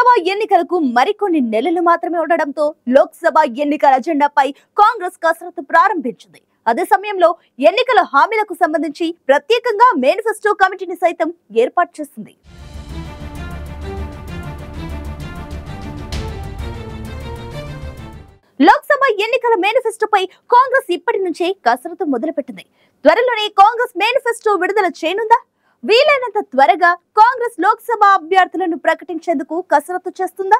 లోక్సభ ఎన్నికలకు మరికొన్ని నెలలు మాత్రమే ఉండడంతో లోక్సభ ఎన్నికల అజెండాపై కాంగ్రెస్ కసరత్తు ప్రారంభించింది. అదే సమయంలో ఎన్నికల హామీలకు సంబంధించి ప్రత్యేకంగా మేనిఫెస్టో కమిటీని సైతం ఏర్పాటు చేసింది. లోక్సభ ఎన్నికల మేనిఫెస్టోపై కాంగ్రెస్ ఇప్పటి నుంచే కసరత్తు మొదలుపెట్టింది. త్వరలోనే కాంగ్రెస్ మేనిఫెస్టో విడుదల చేయనుందా? వీలైనంత త్వరగా కాంగ్రెస్ లోక్సభ అభ్యర్థులను ప్రకటించేందుకు కసరత్తు చేస్తుందా?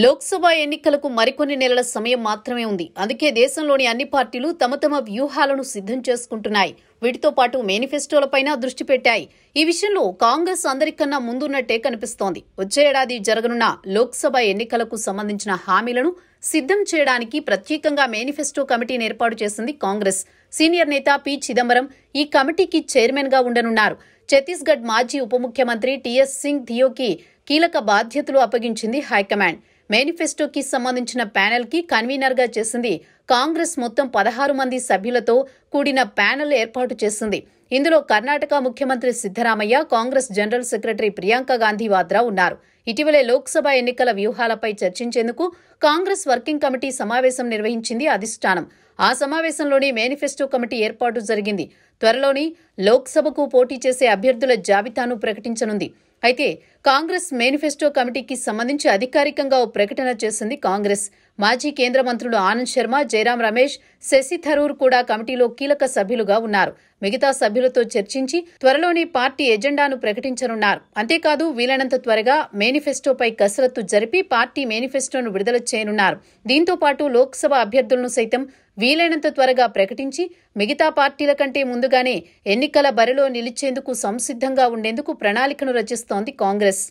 లోక్సభ ఎన్నికలకు మరికొన్ని నెలల సమయం మాత్రమే ఉంది. అందుకే దేశంలోని అన్ని పార్టీలు తమ తమ వ్యూహాలను సిద్ధం చేసుకుంటున్నాయి. వీటితో పాటు మేనిఫెస్టోలపైన దృష్టి పెట్టాయి. ఈ విషయంలో కాంగ్రెస్ అందరికన్నా ముందున్నట్టే కనిపిస్తోంది. వచ్చే ఏడాది జరగనున్న లోక్సభ ఎన్నికలకు సంబంధించిన హామీలను సిద్ధం చేయడానికి ప్రత్యేకంగా మేనిఫెస్టో కమిటీని ఏర్పాటు చేసింది కాంగ్రెస్. సీనియర్ నేత పి చిదంబరం ఈ కమిటీకి చైర్మన్ గా ఉండనున్నారు. ఛత్తీస్గఢ్ మాజీ ఉప ముఖ్యమంత్రి టిఎస్ సింగ్ ధియోకి కీలక బాధ్యతలు అప్పగించింది హైకమాండ్. మేనిఫెస్టోకి సంబంధించిన ప్యానెల్ కి కన్వీనర్ గా చేసింది కాంగ్రెస్. మొత్తం 16 మంది సభ్యులతో కూడిన ప్యానెల్ ఏర్పాటు చేసింది. ఇందులో కర్ణాటక ముఖ్యమంత్రి సిద్దరామయ్య, కాంగ్రెస్ జనరల్ సెక్రటరీ ప్రియాంక గాంధీ వాద్రా ఉన్నారు. ఇటీవలే లోక్సభ ఎన్నికల వ్యూహాలపై చర్చించేందుకు కాంగ్రెస్ వర్కింగ్ కమిటీ సమావేశం నిర్వహించింది అధిష్టానం. ఆ సమావేశంలోనే మేనిఫెస్టో కమిటీ ఏర్పాటు జరిగింది. త్వరలోని లోక్సభకు పోటీ చేసే అభ్యర్థుల జాబితాను ప్రకటించనుంది. అయితే కాంగ్రెస్ మేనిఫెస్టో కమిటీకి సంబంధించి అధికారికంగా ఓ ప్రకటన చేసింది కాంగ్రెస్. మాజీ కేంద్ర మంత్రులు ఆనంద్ శర్మ, జయరాం రమేష్, శశి థరూర్ కూడా కమిటీలో కీలక సభ్యులుగా ఉన్నారు. మిగతా సభ్యులతో చర్చించి త్వరలోనే పార్టీ ఎజెండాను ప్రకటించనున్నారు. అంతేకాదు వీలైనంత త్వరగా మేనిఫెస్టోపై కసరత్తు జరిపి పార్టీ మేనిఫెస్టోను విడుదల చేయనున్నారు. దీంతో పాటు లోక్సభ అభ్యర్థులను సైతం వీలైనంత త్వరగా ప్రకటించి మిగతా పార్టీల కంటే ముందుగానే ఎన్నికల బరిలో నిలిచేందుకు సంసిద్ధంగా ఉండేందుకు ప్రణాళికను రచిస్తోంది కాంగ్రెస్.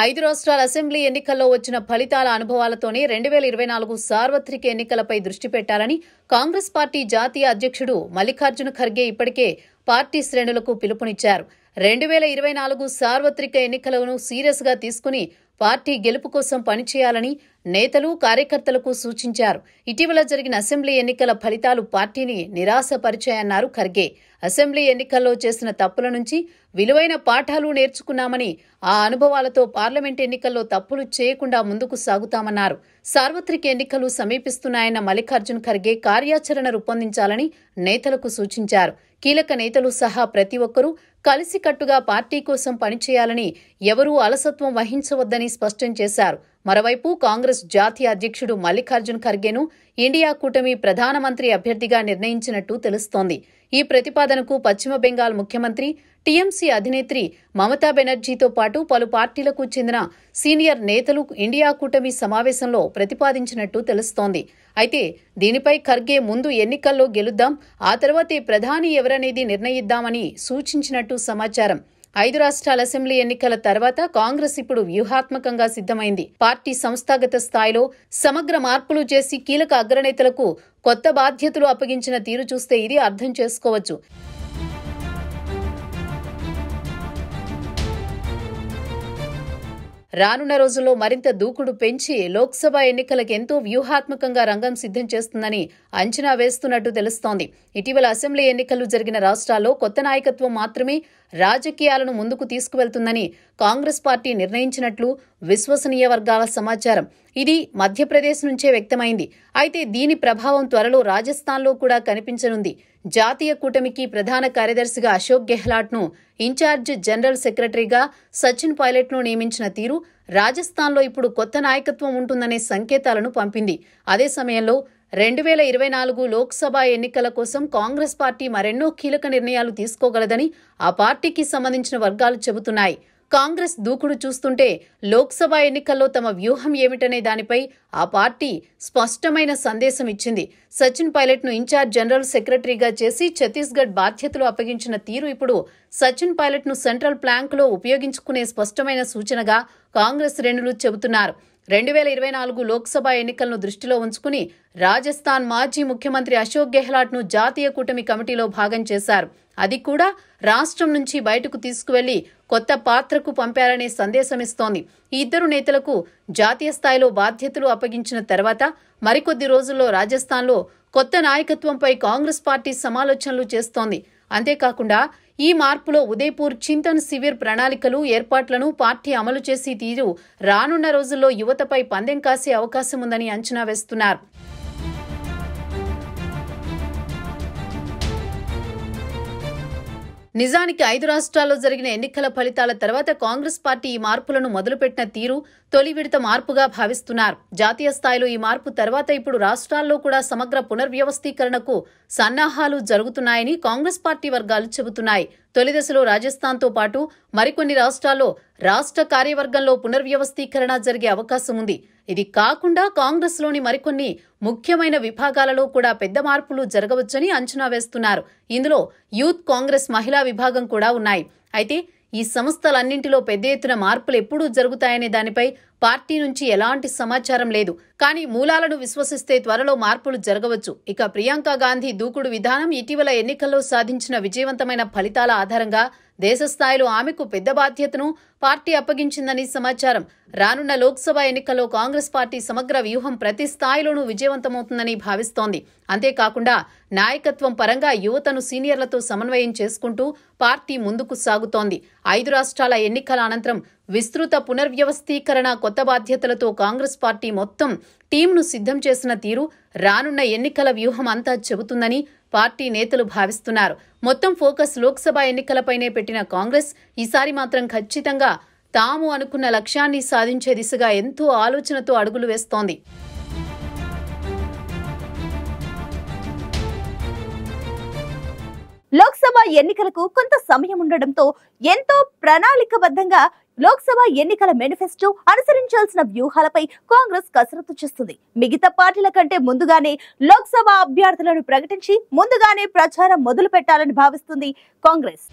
ఐదు రాష్ట్రాల అసెంబ్లీ ఎన్నికల్లో వచ్చిన ఫలితాల అనుభవాలతోనే 2024 సార్వత్రిక ఎన్నికలపై దృష్టి పెట్టాలని కాంగ్రెస్ పార్టీ జాతీయ అధ్యక్షుడు మల్లికార్జున ఖర్గే ఇప్పటికే పార్టీ శ్రేణులకు పిలుపునిచ్చారు. 2024 సార్వత్రిక ఎన్నికలను సీరియస్ గా తీసుకుని పార్టీ గెలుపు కోసం పనిచేయాలని నేతలు, కార్యకర్తలకు సూచించారు. ఇటీవల జరిగిన అసెంబ్లీ ఎన్నికల ఫలితాలు పార్టీని నిరాశపరిచాయన్నారు ఖర్గే. అసెంబ్లీ ఎన్నికల్లో చేసిన తప్పుల నుంచి విలువైన పాఠాలు నేర్చుకున్నామని, ఆ అనుభవాలతో పార్లమెంట్ ఎన్నికల్లో తప్పులు చేయకుండా ముందుకు సాగుతామన్నారు. సార్వత్రిక ఎన్నికలు సమీపిస్తున్నాయన్న మల్లికార్జున్ ఖర్గే కార్యాచరణ రూపొందించాలని నేతలకు సూచించారు. కీలక నేతలు సహా ప్రతి ఒక్కరూ కలిసికట్టుగా పార్టీ కోసం పనిచేయాలని, ఎవరూ అలసత్వం వహించవద్దని స్పష్టం చేశారు. మరోవైపు కాంగ్రెస్ జాతీయ అధ్యక్షుడు మల్లికార్జున్ ఖర్గేను ఇండియా కూటమి ప్రధానమంత్రి అభ్యర్థిగా నిర్ణయించినట్టు తెలుస్తోంది. ఈ ప్రతిపాదనకు పశ్చిమ బెంగాల్ ముఖ్యమంత్రి, టీఎంసీ అధినేత్రి మమతా బెనర్జీతో పాటు పలు పార్టీలకు చెందిన సీనియర్ నేతలు ఇండియా కూటమి సమావేశంలో ప్రతిపాదించినట్టు తెలుస్తోంది. అయితే దీనిపై ఖర్గే ముందు ఎన్నికల్లో గెలుద్దాం, ఆ తర్వాతే ప్రధాని ఎవరనేది నిర్ణయిద్దామని సూచించినట్టు సమాచారం. 5 రాష్ట్రాల అసెంబ్లీ ఎన్నికల తర్వాత కాంగ్రెస్ ఇప్పుడు వ్యూహాత్మకంగా సిద్ధమైంది. పార్టీ సంస్థాగత స్థాయిలో సమగ్ర మార్పులు చేసి కీలక అగ్రనేతలకు కొత్త బాధ్యతలు అప్పగించిన తీరు చూస్తే ఇది అర్థం చేసుకోవచ్చు. రానున్న రోజుల్లో మరింత దూకుడు పెంచి లోక్సభ ఎన్నికలకు ఎంతో వ్యూహాత్మకంగా రంగం సిద్ధం చేస్తుందని అంచనా వేస్తున్నట్టు తెలుస్తోంది. ఇటీవల అసెంబ్లీ ఎన్నికలు జరిగిన రాష్ట్రాల్లో కొత్త నాయకత్వం మాత్రమే రాజకీయాలను ముందుకు తీసుకువెళ్తుందని కాంగ్రెస్ పార్టీ నిర్ణయించినట్లు విశ్వసనీయ వర్గాల సమాచారం. ఇది మధ్యప్రదేశ్ నుంచే వ్యక్తమైంది. అయితే దీని ప్రభావం త్వరలో రాజస్థాన్లో కూడా కనిపించనుంది. జాతీయ కూటమికి ప్రధాన కార్యదర్శిగా అశోక్ గెహ్లాట్ను, ఇన్ఛార్జ్ జనరల్ సెక్రటరీగా సచిన్ పైలట్ను నియమించిన తీరు రాజస్థాన్లో ఇప్పుడు కొత్త నాయకత్వం ఉంటుందనే సంకేతాలను పంపింది. అదే సమయంలో 2024 లోక్సభ ఎన్నికల కోసం కాంగ్రెస్ పార్టీ మరెన్నో కీలక నిర్ణయాలు తీసుకోగలదని ఆ పార్టీకి సంబంధించిన వర్గాలు చెబుతున్నాయి. కాంగ్రెస్ దూకుడు చూస్తుంటే లోక్సభ ఎన్నికల్లో తమ వ్యూహం ఏమిటనే దానిపై ఆ పార్టీ స్పష్టమైన సందేశం ఇచ్చింది. సచిన్ పైలట్ను ఇన్ఛార్జ్ జనరల్ సెక్రటరీగా చేసి ఛత్తీస్గఢ్ బాధ్యతలు అప్పగించిన తీరు ఇప్పుడు సచిన్ పైలట్ను సెంట్రల్ ప్లాంక్లో ఉపయోగించుకునే స్పష్టమైన సూచనగా కాంగ్రెస్ శ్రేణులు చెబుతున్నారు. 2024 లోక్సభ ఎన్నికలను దృష్టిలో ఉంచుకుని రాజస్థాన్ మాజీ ముఖ్యమంత్రి అశోక్ గెహ్లాట్ను జాతీయ కూటమి కమిటీలో భాగం చేశారు. అది కూడా రాష్ట్రం నుంచి బయటకు తీసుకువెళ్లి కొత్త పాత్రకు పంపారనే సందేశమిస్తోంది. ఈ ఇద్దరు నేతలకు జాతీయ స్థాయిలో బాధ్యతలు అప్పగించిన తర్వాత మరికొద్ది రోజుల్లో రాజస్థాన్లో కొత్త నాయకత్వంపై కాంగ్రెస్ పార్టీ సమాలోచనలు చేస్తోంది. అంతేకాకుండా ఈ మార్పులో ఉదయపూర్ చింతన్ శిబిర్ ప్రణాళికలు ఏర్పాట్లను పార్టీ అమలు చేసి తీరు రానున్న రోజుల్లో యువతపై పందెం కాసే అవకాశం ఉందని అంచనా వేస్తున్నారు. నిజానికి 5 రాష్ట్రాల్లో జరిగిన ఎన్నికల ఫలితాల తర్వాత కాంగ్రెస్ పార్టీ ఈ మార్పులను మొదలుపెట్టిన తీరు తొలి విడత మార్పుగా భావిస్తున్నారు. జాతీయ స్థాయిలో ఈ మార్పు తర్వాత ఇప్పుడు రాష్ట్రాల్లో కూడా సమగ్ర పునర్వ్యవస్థీకరణకు సన్నాహాలు జరుగుతున్నాయని కాంగ్రెస్ పార్టీ వర్గాలు చెబుతున్నాయి. తొలి దశలో రాజస్థాన్తో పాటు మరికొన్ని రాష్ట్రాల్లో రాష్ట్ర కార్యవర్గంలో పునర్వ్యవస్థీకరణ జరిగే అవకాశం ఉంది. ఇది కాకుండా కాంగ్రెస్లోని మరికొన్ని ముఖ్యమైన విభాగాలలో కూడా పెద్ద మార్పులు జరగవచ్చని అంచనా వేస్తున్నారు. ఇందులో యూత్ కాంగ్రెస్ మహిళా విభాగం కూడా ఉన్నాయి. అయితే ఈ సంస్థలన్నింటిలో పెద్ద ఎత్తున మార్పులు ఎప్పుడు జరుగుతాయనే దానిపై పార్టీ నుంచి ఎలాంటి సమాచారం లేదు. కానీ మూలాలను విశ్వసిస్తే త్వరలో మార్పులు జరగవచ్చు. ఇక ప్రియాంక గాంధీ దూకుడు విధానం, ఇటీవల ఎన్నికల్లో సాధించిన విజయవంతమైన ఫలితాల ఆధారంగా దేశ స్థాయిలో ఆమెకు పెద్ద బాధ్యతను పార్టీ అప్పగించిందని సమాచారం. రానున్న లోక్సభ ఎన్నికల్లో కాంగ్రెస్ పార్టీ సమగ్ర వ్యూహం ప్రతి స్థాయిలోనూ విజయవంతమవుతుందని భావిస్తోంది. అంతేకాకుండా నాయకత్వం పరంగా యువతను సీనియర్లతో సమన్వయం చేసుకుంటూ పార్టీ ముందుకు సాగుతోంది. 5 రాష్ట్రాల ఎన్నికల అనంతరం విస్తృత పునర్వ్యవస్థీకరణ, కొత్త బాధ్యతలతో కాంగ్రెస్ పార్టీ మొత్తం టీంను సిద్ధం చేసిన తీరు రానున్న ఎన్నికల వ్యూహం అంతా చెబుతుందని పార్టీ నేతలు భావిస్తున్నారు. మొత్తం ఫోకస్ లోక్సభ ఎన్నికలపైనే పెట్టిన కాంగ్రెస్ ఈసారి మాత్రం ఖచ్చితంగా తాము అనుకున్న లక్ష్యాన్ని సాధించే దిశగా ఎంతో ఆలోచనతో అడుగులు వేస్తోంది. లోక్సభ ఎన్నికలకు కొంత సమయం ఉండడంతో ఎంతో ప్రణాళికబద్ధంగా లోక్సభ ఎన్నికల మేనిఫెస్టో అనుసరించాల్సిన వ్యూహాలపై కాంగ్రెస్ కసరత్తు చేస్తుంది. మిగతా పార్టీల కంటే ముందుగానే లోక్సభ అభ్యర్థులను ప్రకటించి ముందుగానే ప్రచారం మొదలు పెట్టాలని భావిస్తుంది కాంగ్రెస్.